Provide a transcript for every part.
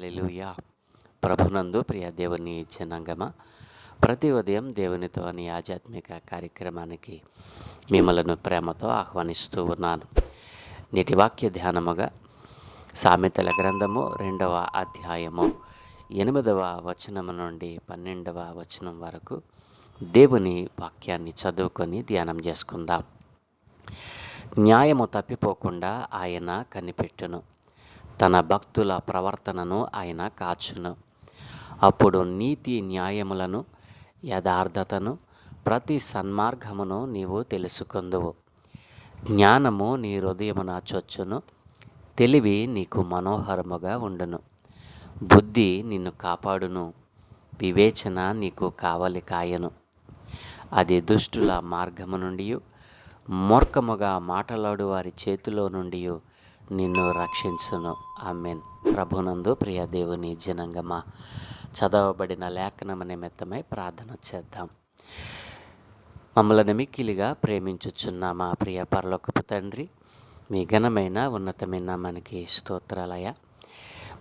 హల్లెలూయా. ప్రభునందు ప్రియ దేవుని జనాంగమా, ప్రతి ఉదయం దేవునితో అనే ఆధ్యాత్మిక కార్యక్రమానికి మిమ్మలను ప్రేమతో ఆహ్వానిస్తూ ఉన్నాను. నేటి వాక్య ధ్యానముగా సామెతల గ్రంథము 2వ అధ్యాయము 8వ వచనము నుండి 12వ వచనం వరకు దేవుని వాక్యాన్ని చదువుకొని ధ్యానం చేసుకుందాం. న్యాయము తప్పిపోకుండా ఆయన కనిపెట్టును, తన భక్తుల ప్రవర్తనను ఆయన కాచును. అప్పుడు నీతి న్యాయములను, యథార్థతను, ప్రతి సన్మార్గమును నీవు తెలుసుకొందువు. జ్ఞానము నీ హృదయమున చొచ్చును, తెలివి నీకు మనోహరముగా ఉండును. బుద్ధి నిన్ను కాపాడును, వివేచన నీకు కావలి కాయను. అది దుష్టుల మార్గము నుండి, మూర్ఖముగా మాటలాడు వారి చేతిలో నుండి నిన్ను రక్షించును. ఆమేన్. ప్రభునందు ప్రియ దేవుని జనాంగమా, చదవబడిన లేఖనము నిమిత్తమై ప్రార్థన చేద్దాం. మమ్మల్ని మిక్కిలిగా ప్రేమించుచున్న మా ప్రియ పరలోకపు తండ్రి, మీ ఘనమైన ఉన్నతమైన మనకి స్తోత్రాలయ.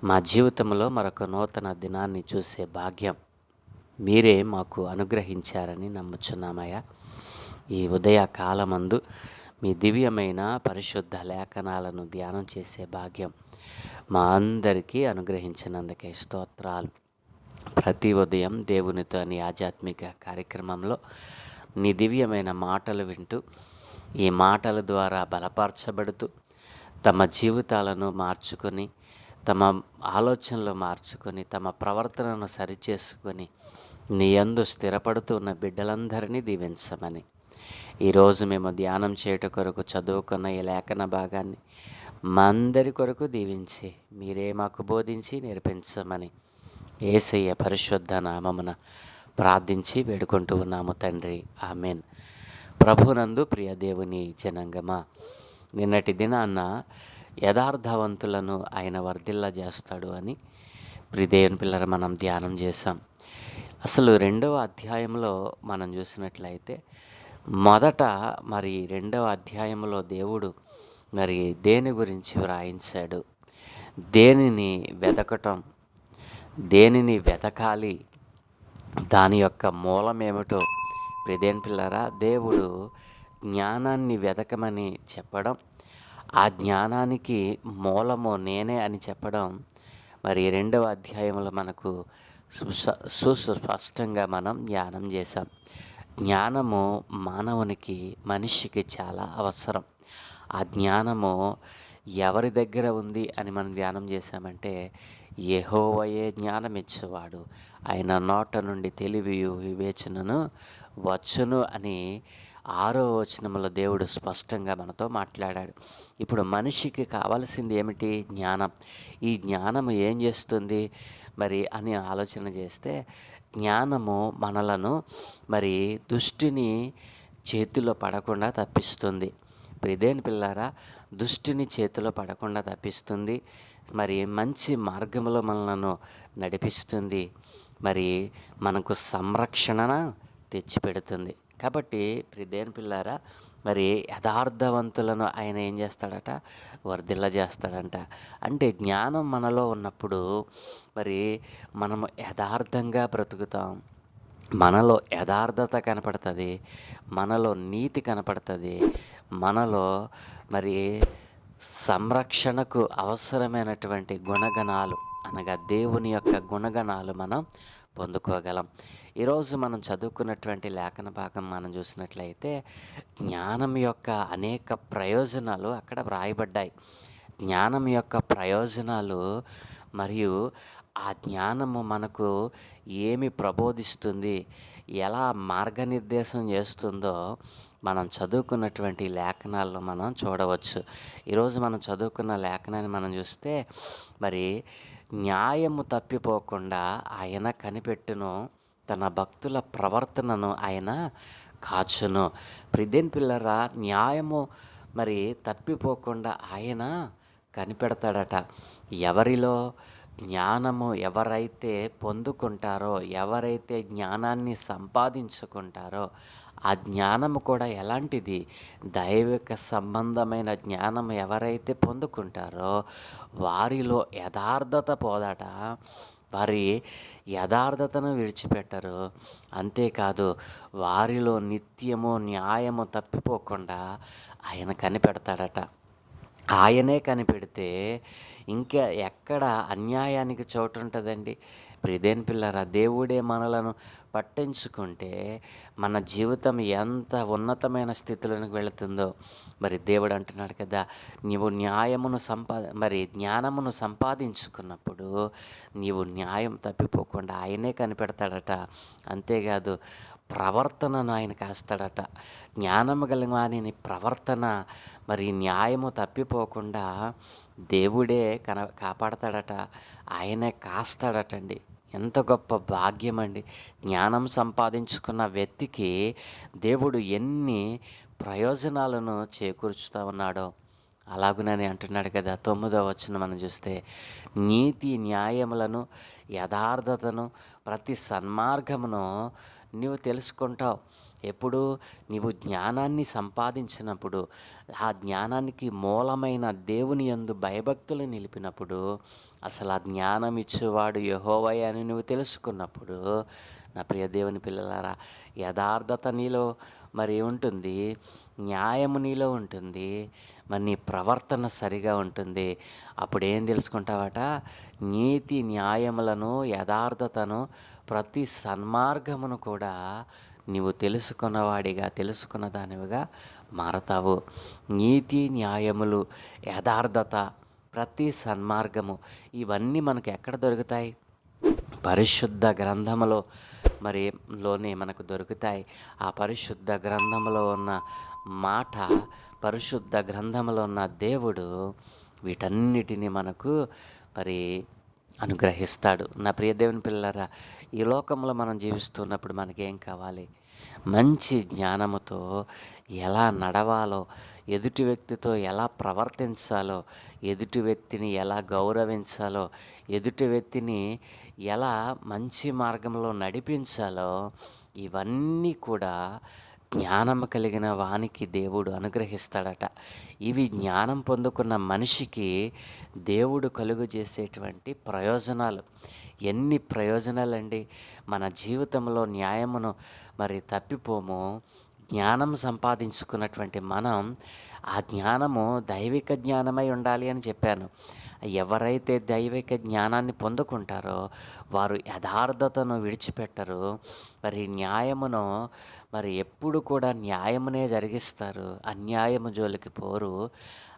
మా జీవితంలో మరొక నూతన దినాన్ని చూసే భాగ్యం మీరే మాకు అనుగ్రహించారని నమ్ముచున్నామయ్యా. ఈ ఉదయ కాలమందు మీ దివ్యమైన పరిశుద్ధ లేఖనాలను ధ్యానం చేసే భాగ్యం మా అందరికీ అనుగ్రహించినందుకే స్తోత్రాలు. ప్రతి ఉదయం దేవునితో అని ఆధ్యాత్మిక కార్యక్రమంలో నీ దివ్యమైన మాటలు వింటూ, ఈ మాటల ద్వారా బలపరచబడుతూ, తమ జీవితాలను మార్చుకొని, తమ ఆలోచనలు మార్చుకొని, తమ ప్రవర్తనను సరిచేసుకొని నీ యందు స్థిరపడుతూ ఉన్న బిడ్డలందరినీ దీవించమని, ఈరోజు మేము ధ్యానం చేయుట కొరకు చదువుకున్న ఈ లేఖన భాగాన్ని మా అందరి కొరకు దీవించి మీరే మాకు బోధించి నేర్పించమని యేసయ్య పరిశుద్ధ నామమున ప్రార్థించి వేడుకుంటూ ఉన్నాము తండ్రి. ఆమెన్. ప్రభునందు ప్రియ దేవుని జనాంగమా, నిన్నటి దినాన్న యథార్థవంతులను ఆయన వర్ధిల్ల చేస్తాడు అని దేవుని పిల్లల మనం ధ్యానం చేశాం. అసలు 2వ అధ్యాయంలో మనం చూసినట్లయితే మొదట మరి 2వ అధ్యాయంలో దేవుడు మరి దేని గురించి వ్రాయించాడు, దేనిని వెతకటం, దేనిని వెతకాలి, దాని యొక్క మూలమేమిటో ప్రియదేని పిల్లరా, దేవుడు జ్ఞానాన్ని వెతకమని చెప్పడం, ఆ జ్ఞానానికి మూలము నేనే అని చెప్పడం మరి 2వ అధ్యాయంలో మనకు సుస్పష్టంగా మనం ధ్యానం చేశాం. జ్ఞానము మానవునికి, మనిషికి చాలా అవసరం. ఆ జ్ఞానము ఎవరి దగ్గర ఉంది అని మనం ధ్యానం చేశామంటే, యెహోవాయే జ్ఞానం ఇచ్చేవాడు, ఆయన నోట నుండి తెలివియు వివేచనను వచ్చును అని 6వ వచనంలో దేవుడు స్పష్టంగా మనతో మాట్లాడాడు. ఇప్పుడు మనిషికి కావాల్సింది ఏమిటి? జ్ఞానం. ఈ జ్ఞానము ఏం చేస్తుంది మరి అని ఆలోచన చేస్తే, జ్ఞానము మనలను మరి దుష్టుని చేతిలో పడకుండా తప్పిస్తుంది. ప్రియదేని పిల్లారా, దుష్టుని చేతిలో పడకుండా తప్పిస్తుంది, మరి మంచి మార్గంలో మనలను నడిపిస్తుంది, మరి మనకు సంరక్షణ తెచ్చిపెడుతుంది. కాబట్టి ప్రియదేని పిల్లారా, మరి యథార్థవంతులను ఆయన ఏం చేస్తాడట? వర్ధిల్ల చేస్తాడంట. అంటే జ్ఞానం మనలో ఉన్నప్పుడు మరి మనము యథార్థంగా బ్రతుకుతాం, మనలో యథార్థత కనపడుతుంది, మనలో నీతి కనపడుతుంది, మనలో మరి సంరక్షణకు అవసరమైనటువంటి గుణగణాలు అనగా దేవుని యొక్క గుణగణాలు మనం పొందుకోగలం. ఈరోజు మనం చదువుకున్నటువంటి లేఖన భాగం మనం చూసినట్లయితే జ్ఞానం యొక్క అనేక ప్రయోజనాలు అక్కడ వ్రాయబడ్డాయి. జ్ఞానం యొక్క ప్రయోజనాలు మరియు ఆ జ్ఞానము మనకు ఏమి ప్రబోధిస్తుంది, ఎలా మార్గనిర్దేశం చేస్తుందో మనం చదువుకున్నటువంటి లేఖనాల్లో మనం చూడవచ్చు. ఈరోజు మనం చదువుకున్న లేఖనాన్ని మనం చూస్తే మరి న్యాయము తప్పిపోకుండా ఆయన కనిపెట్టును, తన భక్తుల ప్రవర్తనను ఆయన కాచును. ప్రియదేని పిల్లరా, న్యాయము మరి తప్పిపోకుండా ఆయన కనిపెడతాడట. ఎవరిలో? జ్ఞానము ఎవరైతే పొందుకుంటారో, ఎవరైతే జ్ఞానాన్ని సంపాదించుకుంటారో, ఆ జ్ఞానము కూడా ఎలాంటిది? దైవిక సంబంధమైన జ్ఞానం ఎవరైతే పొందుకుంటారో వారిలో యథార్థత పోదట. వారి యథార్థతను విడిచిపెట్టరు. అంతేకాదు వారిలో నిత్యము న్యాయము తప్పిపోకుండా ఆయన కనిపెడతాడట. ఆయనే కనిపెడితే ఇంకా ఎక్కడ అన్యాయానికి చోటుంటదండి? ప్రియదేని పిల్లారా, దేవుడే మనలను పట్టించుకుంటే మన జీవితం ఎంత ఉన్నతమైన స్థితిలోనికి వెళుతుందో. మరి దేవుడు అంటున్నాడు కదా, నీవు జ్ఞానమును సంపాదించుకున్నప్పుడు నీవు న్యాయం తప్పిపోకుండా ఆయనే కనిపెడతాడట. అంతేకాదు ప్రవర్తనను ఆయన కాస్తాడట. జ్ఞానము కలిగిన వాని ప్రవర్తన మరి న్యాయము తప్పిపోకుండా దేవుడే కాపాడతాడట. ఆయనే కాస్తాడటండి. ఎంత గొప్ప భాగ్యమండి! జ్ఞానం సంపాదించుకున్న వ్యక్తికి దేవుడు ఎన్ని ప్రయోజనాలను చేకూర్చుతూ ఉన్నాడో. అలాగునని అంటున్నాడు కదా, 9వ వచనం మనం చూస్తే, నీతి న్యాయములను యథార్థతను ప్రతి సన్మార్గమును నీవు తెలుసుకుంటావు. ఎప్పుడు? నీవు జ్ఞానాన్ని సంపాదించినప్పుడు, ఆ జ్ఞానానికి మూలమైన దేవుని యందు భయభక్తులు నిలిపినప్పుడు, అసలు ఆ జ్ఞానం ఇచ్చేవాడు యెహోవాయే అని నువ్వు తెలుసుకున్నప్పుడు, నా ప్రియ దేవుని పిల్లలారా, యథార్థత నీలో మరి ఉంటుంది, న్యాయము నీలో ఉంటుంది, మరి నీ ప్రవర్తన సరిగా ఉంటుంది. అప్పుడు ఏం తెలుసుకుంటావట? నీతి న్యాయములను యథార్థతను ప్రతి సన్మార్గమును కూడా నీవు తెలుసుకున్నవాడిగా, తెలుసుకున్న దానివిగా మారతావు. నీతి న్యాయములు, యథార్థత, ప్రతి సన్మార్గము, ఇవన్నీ మనకు ఎక్కడ దొరుకుతాయి? పరిశుద్ధ గ్రంథములో లోనే మనకు దొరుకుతాయి. ఆ పరిశుద్ధ గ్రంథములో ఉన్న మాట, పరిశుద్ధ గ్రంథములో ఉన్న దేవుడు వీటన్నిటిని మనకు మరి అనుగ్రహిస్తాడు. నా ప్రియ దేవుని పిల్లలారా, ఈ లోకంలో మనం జీవిస్తున్నప్పుడు మనకేం కావాలి? మంచి జ్ఞానముతో ఎలా నడవాలో, ఎదుటి వ్యక్తితో ఎలా ప్రవర్తించాలో, ఎదుటి వ్యక్తిని ఎలా గౌరవించాలో, ఎదుటి వ్యక్తిని ఎలా మంచి మార్గంలో నడిపించాలో, ఇవన్నీ కూడా జ్ఞానం కలిగిన వానికి దేవుడు అనుగ్రహిస్తాడట. ఇవి జ్ఞానం పొందుకున్న మనిషికి దేవుడు కలుగు చేసేటువంటి ప్రయోజనాలు. ఎన్ని ప్రయోజనాలండి! మన జీవితంలో న్యాయమును తప్పిపోము. జ్ఞానం సంపాదించుకున్నటువంటి మనం, ఆ జ్ఞానము దైవిక జ్ఞానమై ఉండాలి అని చెప్పాను. ఎవరైతే దైవిక జ్ఞానాన్ని పొందుకుంటారో వారు యథార్థతను విడిచిపెట్టరు. న్యాయమును ఎప్పుడు కూడా న్యాయమునే జరిగిస్తారు. అన్యాయము జోలికి పోరు.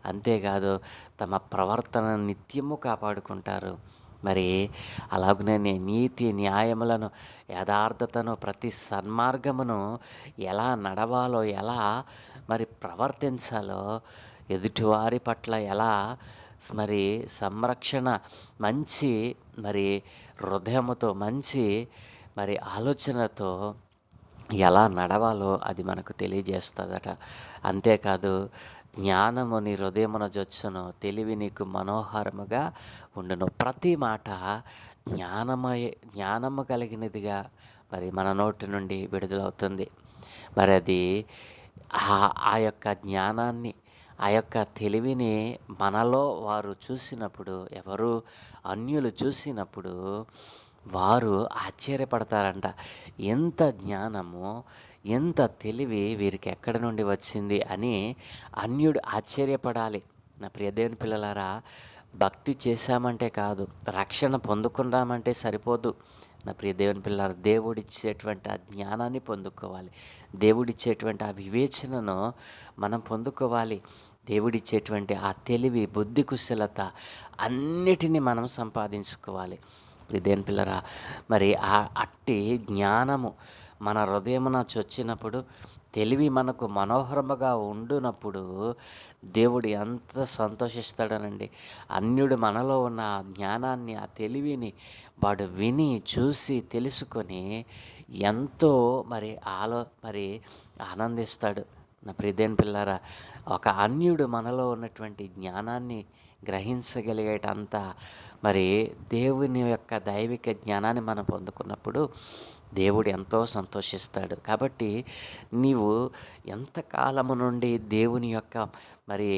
అంతేకాదు తమ ప్రవర్తన నిత్యము కాపాడుకుంటారు. అలాగనే నీతి న్యాయములను, యథార్థతను, ప్రతి సన్మార్గమును ఎలా నడవాలో, ఎలా ప్రవర్తించాలో, ఎదుటివారి పట్ల ఎలా సంరక్షణ, మంచి హృదయముతో, మంచి ఆలోచనతో ఎలా నడవాలో అది మనకు తెలియజేస్తుందట. అంతేకాదు జ్ఞానము నీ హృదయమున జొచ్చును, తెలివి నీకు మనోహరముగా ఉండును. ప్రతి మాట జ్ఞానము కలిగినదిగా మన నోటి నుండి విడుదలవుతుంది. అది ఆ యొక్క జ్ఞానాన్ని, ఆ యొక్క తెలివిని మనలో వారు చూసినప్పుడు, ఎవరు అన్యులు చూసినప్పుడు వారు ఆశ్చర్యపడతారంట. ఎంత జ్ఞానము, ఎంత తెలివి వీరికి ఎక్కడి నుండి వచ్చింది అని అన్యుడు ఆశ్చర్యపడాలి. నా ప్రియదేవుని పిల్లలారా, భక్తి చేశామంటే కాదు, రక్షణ పొందుకున్నామంటే సరిపోదు. నా ప్రియ దేవుని పిల్లలారా, దేవుడిచ్చేటువంటి ఆ జ్ఞానాన్ని పొందుకోవాలి. దేవుడిచ్చేటువంటి ఆ వివేచనను మనం పొందుకోవాలి. దేవుడిచ్చేటువంటి ఆ తెలివి, బుద్ధి, కుశలత అన్నిటినీ మనం సంపాదించుకోవాలి. దేవుని పిల్లరా, ఆ అట్టి జ్ఞానము మన హృదయమున చొచ్చినప్పుడు, తెలివి మనకు మనోహరముగా ఉండునప్పుడు దేవుడు ఎంత సంతోషిస్తాడోనండి. అన్యుడు మనలో ఉన్న ఆ జ్ఞానాన్ని, ఆ తెలివిని వాడు విని, చూసి, తెలుసుకొని ఎంతో ఆనందిస్తాడు. నా ప్రియదేని పిల్లారా, ఒక అన్యుడు మనలో ఉన్నటువంటి జ్ఞానాన్ని గ్రహించగలిగేటంత మరి దేవుని యొక్క దైవిక జ్ఞానాన్ని మనం పొందుకున్నప్పుడు దేవుడు ఎంతో సంతోషిస్తాడు. కాబట్టి నీవు ఎంతకాలము నుండి దేవుని యొక్క మరి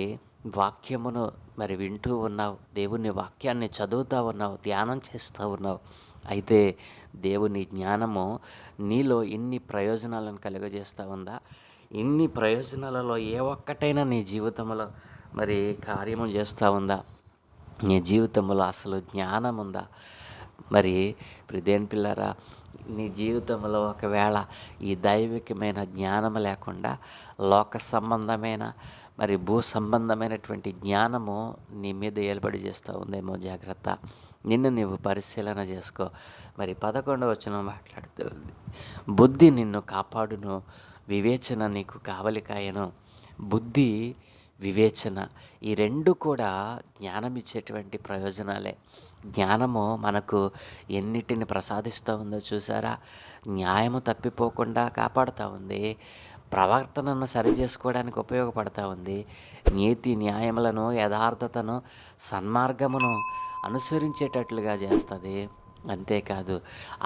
వాక్యమును మరి వింటూ ఉన్నావు, దేవుని వాక్యాన్ని చదువుతా ఉన్నావు, ధ్యానం చేస్తూ ఉన్నావు. అయితే దేవుని జ్ఞానము నీలో ఇన్ని ప్రయోజనాలను కలుగజేస్తూ ఉందా? ఇన్ని ప్రయోజనాలలో ఏ ఒక్కటైనా నీ జీవితంలో మరి కార్యము చేస్తూ ఉందా? నీ జీవితంలో అసలు జ్ఞానం ఉందా? మరి ప్రియదేని పిల్లరా, నీ జీవితంలో ఒకవేళ ఈ దైవికమైన జ్ఞానం లేకుండా లోక సంబంధమైన మరి భూ సంబంధమైనటువంటి జ్ఞానము నీ మీద ఏలుబడి చేస్తూ ఉందేమో, జాగ్రత్త. నిన్ను నీవు పరిశీలన చేసుకో. మరి 11వ వచనం మాట్లాడుతుంది, బుద్ధి నిన్ను కాపాడును, వివేచన నీకు కావలికాయను. బుద్ధి, వివేచన ఈ రెండు కూడా జ్ఞానం ఇచ్చేటువంటి ప్రయోజనాలే. జ్ఞానము మనకు ఎన్నిటిని ప్రసాదిస్తూ ఉందో చూసారా? న్యాయము తప్పిపోకుండా కాపాడుతూ ఉంది, ప్రవర్తనను సరిచేసుకోవడానికి ఉపయోగపడతా ఉంది, నీతి న్యాయములను, యథార్థతను, సన్మార్గమును అనుసరించేటట్లుగా చేస్తుంది. అంతేకాదు,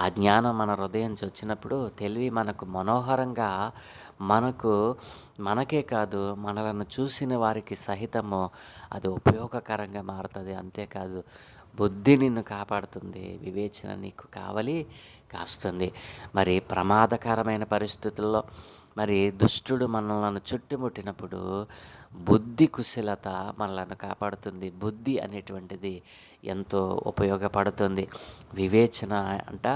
ఆ జ్ఞానం మన హృదయం వచ్చినప్పుడు తెలివి మనకు మనోహరంగా, మనకే కాదు మనలను చూసిన వారికి సహితము అది ఉపయోగకరంగా మారుతుంది. అంతేకాదు, బుద్ధి నిన్ను కాపాడుతుంది, వివేచన నీకు కాస్తుంది. మరి ప్రమాదకరమైన పరిస్థితుల్లో మరి దుష్టుడు మనలను చుట్టుముట్టినప్పుడు బుద్ధి కుశలత మనలను కాపాడుతుంది. బుద్ధి అనేటువంటిది ఎంతో ఉపయోగపడుతుంది. వివేచన అంట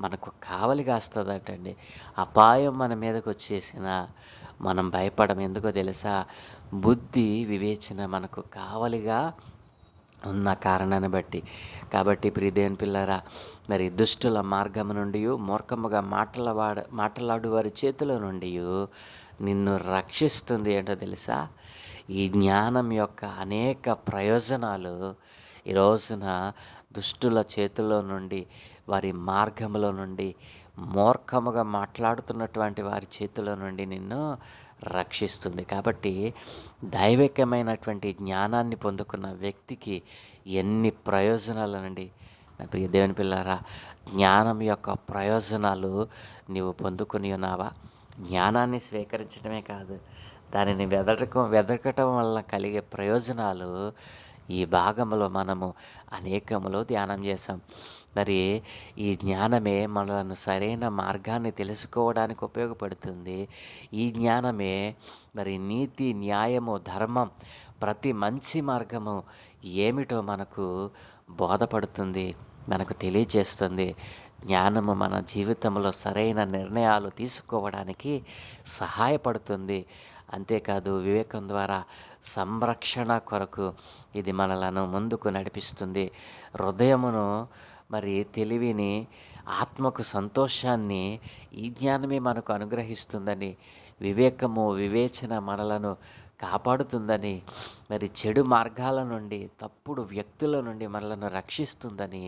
మనకు కావలి కాస్తుందటండి. అపాయం మన మీదకి వచ్చేసిన మనం భయపడం. ఎందుకో తెలుసా? బుద్ధి, వివేచన మనకు కావలిగా ఉన్న కారణాన్ని బట్టి. కాబట్టి ప్రియదేవుని పిల్లరా, మరి దుష్టుల మార్గము నుండి, మూర్ఖముగా మాట్లాడు వారి చేతిలో నుండి నిన్ను రక్షిస్తుంది. ఏంటో తెలుసా? ఈ జ్ఞానం యొక్క అనేక ప్రయోజనాలు ఈ రోజున దుష్టుల చేతుల్లో నుండి, వారి మార్గంలో నుండి, మూర్ఖముగా మాట్లాడుతున్నటువంటి వారి చేతిలో నుండి నిన్ను రక్షిస్తుంది. కాబట్టి దైవికమైనటువంటి జ్ఞానాన్ని పొందుకున్న వ్యక్తికి ఎన్ని ప్రయోజనాలనండి. నా ప్రియ దేవుని పిల్లారా, జ్ఞానం యొక్క ప్రయోజనాలు నీవు పొందుకుని ఉన్నావా? జ్ఞానాన్ని స్వీకరించడమే కాదు, దానిని వెదకటం వల్ల కలిగే ప్రయోజనాలు ఈ భాగంలో మనము అనేకములో ధ్యానం చేశాం. మరి ఈ జ్ఞానమే మనలను సరైన మార్గాన్ని తెలుసుకోవడానికి ఉపయోగపడుతుంది. ఈ జ్ఞానమే మరి నీతి, న్యాయము, ధర్మం, ప్రతి మంచి మార్గము ఏమిటో మనకు బోధపడుతుంది, మనకు తెలియజేస్తుంది. జ్ఞానము మన జీవితంలో సరైన నిర్ణయాలు తీసుకోవడానికి సహాయపడుతుంది. అంతేకాదు, వివేకం ద్వారా సంరక్షణ కొరకు ఇది మనలను ముందుకు నడిపిస్తుంది. హృదయమును మరి తెలివిని, ఆత్మకు సంతోషాన్ని ఈ జ్ఞానమే మనకు అనుగ్రహిస్తుందని, వివేకము, వివేచన మనలను కాపాడుతుందని, మరి చెడు మార్గాల నుండి, తప్పుడు వ్యక్తుల నుండి మనలను రక్షిస్తుందని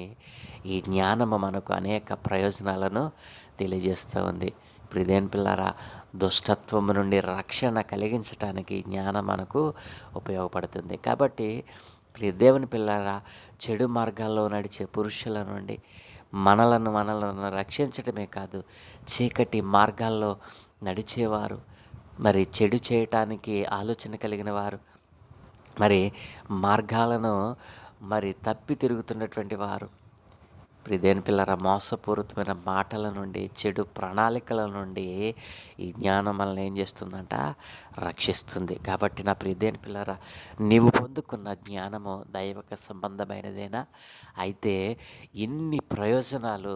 ఈ జ్ఞానము మనకు అనేక ప్రయోజనాలను తెలియజేస్తూ ఉంది. ప్రియదేని పిల్లారా, దుష్టత్వము నుండి రక్షణ కలిగించడానికి జ్ఞానం మనకు ఉపయోగపడుతుంది. కాబట్టి ప్రియ దేవుని పిల్లారా, చెడు మార్గాల్లో నడిచే పురుషుల నుండి మనలను రక్షించడమే కాదు, చీకటి మార్గాల్లో నడిచేవారు, మరి చెడు చేయటానికి ఆలోచన కలిగిన వారు, మరి మార్గాలను మరి తప్పి తిరుగుతున్నటువంటి వారు, ప్రియదేని పిల్లరా, మోసపూరితమైన మాటల నుండి, చెడు ప్రణాళికల నుండి ఈ జ్ఞానం మనల్ని ఏం చేస్తుందంట? రక్షిస్తుంది. కాబట్టి నా ప్రియదేని పిల్లరా, నీవు పొందుకున్న జ్ఞానము దైవిక సంబంధమైనదేనా? అయితే ఇన్ని ప్రయోజనాలు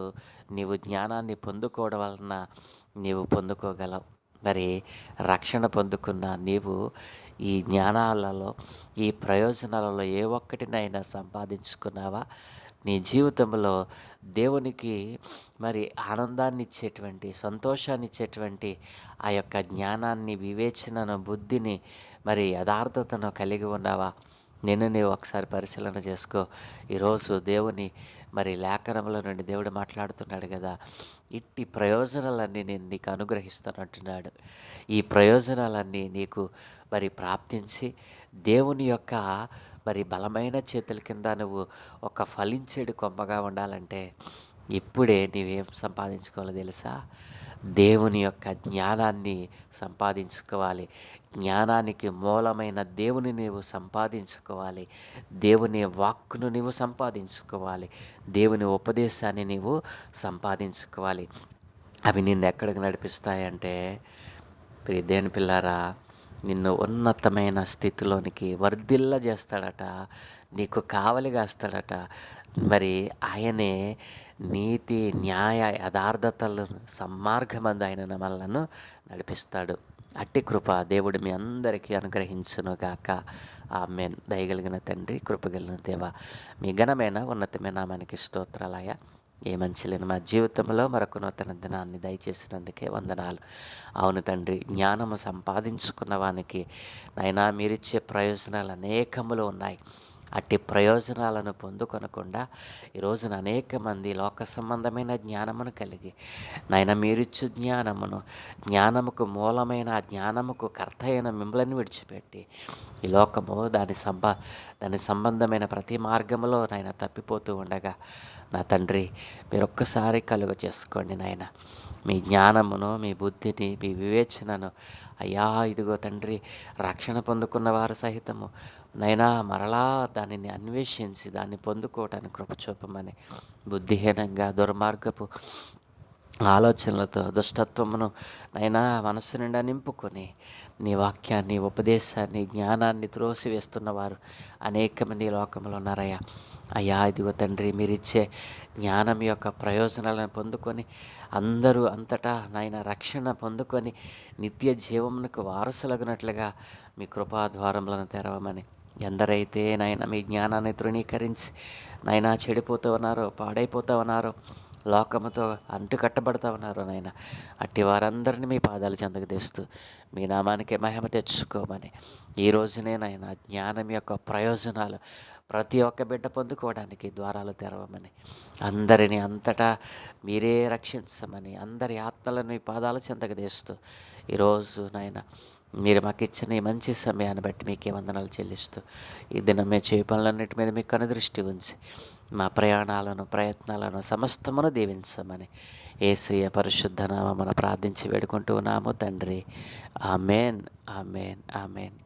నీవు జ్ఞానాన్ని పొందుకోవడం వలన నీవు పొందుకోగలవు. మరి రక్షణ పొందుకున్న నీవు ఈ జ్ఞానాలలో, ఈ ప్రయోజనాలలో ఏ ఒక్కటినైనా సంపాదించుకున్నావా? నీ జీవితంలో దేవునికి మరి ఆనందాన్ని ఇచ్చేటువంటి, సంతోషాన్ని ఇచ్చేటువంటి ఆ యొక్క జ్ఞానాన్ని, వివేచనను, బుద్ధిని, మరి యథార్థతను కలిగి ఉన్నావా? నీవు ఒకసారి పరిశీలన చేసుకో. ఈరోజు దేవుని మరి లేఖనంలో నుండి దేవుడు మాట్లాడుతున్నాడు కదా, ఇట్టి ప్రయోజనాలన్నీ నేను నీకు అనుగ్రహిస్తానంటున్నాడు. ఈ ప్రయోజనాలన్నీ నీకు మరి ప్రాప్తించి దేవుని యొక్క మరి బలమైన చేతుల కింద నువ్వు ఒక ఫలించేడు కొమ్మగా ఉండాలంటే ఇప్పుడే నీవేం సంపాదించుకోవాలో తెలుసా? దేవుని యొక్క జ్ఞానాన్ని సంపాదించుకోవాలి. జ్ఞానానికి మూలమైన దేవుని నీవు సంపాదించుకోవాలి. దేవుని వాక్కును నీవు సంపాదించుకోవాలి. దేవుని ఉపదేశాన్ని నీవు సంపాదించుకోవాలి. అవి నిన్ను ఎక్కడికి నడిపిస్తాయంటే, ప్రియ దేవుని పిల్లారా, నిన్ను ఉన్నతమైన స్థితిలోనికి వర్ధిల్ల చేస్తాడట. నీకు కావలి కాస్తాడట. మరి ఆయనే నీతి, న్యాయ, యథార్థతలను సన్మార్గమందు ఆయన మనలను నడిపిస్తాడు. అట్టి కృప దేవుడు మీ అందరికీ అనుగ్రహించునుగాక. ఆమేన్. దయగలిగిన తండ్రి, కృపగలిగిన దేవ, మీ ఘనమైన ఉన్నతమైన నామానికి స్తోత్రాలయ. ఏ మంచి లేని మా జీవితంలో మరొక నూతన దినాన్ని దయచేసినందుకే వందనాలు. అవును తండ్రి, జ్ఞానము సంపాదించుకున్న వానికి నైనా మీరిచ్చే ప్రయోజనాలు అనేకములు ఉన్నాయి. అట్టి ప్రయోజనాలను పొందుకొనకుండా ఈరోజున అనేక మంది లోక సంబంధమైన జ్ఞానమును కలిగి నాయన మీరిచ్చు జ్ఞానముకు మూలమైన ఆ జ్ఞానముకు కర్త అయిన మిమ్మల్ని విడిచిపెట్టి ఈ లోకము దాని సంబంధమైన ప్రతి మార్గంలో నాయన తప్పిపోతూ ఉండగా, నా తండ్రి మీరు ఒక్కసారి కలుగ చేసుకోండి నాయన. మీ జ్ఞానమును, మీ బుద్ధిని, మీ వివేచనను అయ్యా ఇదిగో తండ్రి, రక్షణ పొందుకున్న వారు సహితము నైనా మరలా దానిని అన్వేషించి దాన్ని పొందుకోవటానికి కృప చూపమని, బుద్ధిహీనంగా దుర్మార్గపు ఆలోచనలతో దుష్టత్వమును నైనా మనస్సు నిండా నింపుకొని నీ వాక్యాన్ని, ఉపదేశాన్ని, జ్ఞానాన్ని త్రోసివేస్తున్నవారు అనేక మంది లోకంలో ఉన్నారయ్యా. అయ్యా ఇదిగో తండ్రి, మీరిచ్చే జ్ఞానం యొక్క ప్రయోజనాలను పొందుకొని అందరూ అంతటా నాయన రక్షణ పొందుకొని నిత్య జీవమునకు వారసులగినట్లుగా మీ కృపా ద్వారములను తెరవమని, ఎందరైతే నాయన మీ జ్ఞానాన్ని తృణీకరించి నాయన చెడిపోతూ ఉన్నారో, పాడైపోతూ ఉన్నారో, లోకముతో అంటుకట్టబడతా ఉన్నారు నాయన, అట్టి వారందరినీ మీ పాదాలు చెందకు తెస్తూ మీ నామానికి మహిమ తెచ్చుకోమని, ఈ రోజునే నాయన జ్ఞానం యొక్క ప్రయోజనాలు ప్రతి ఒక్క బిడ్డ పొందుకోవడానికి ద్వారాలు తెరవమని, అందరినీ అంతటా మీరే రక్షించమని, అందరి ఆత్మలను మీ పాదాలు చెందకు తెస్తూ ఈరోజు నాయన మీరు మాకు ఇచ్చిన ఈ మంచి సమయాన్ని బట్టి మీకే వందనాలు చెల్లిస్తూ ఈ దినం మేము చేయ పనులన్నిటి మీద మీకు కనుదృష్టి ఉంచి మా ప్రయత్నాలను సమస్తమును దీవించమని యేసయ్య పరిశుద్ధ నామమున ప్రార్థించి వేడుకుంటూ ఉన్నాము తండ్రి. ఆమేన్, ఆమేన్, ఆమేన్.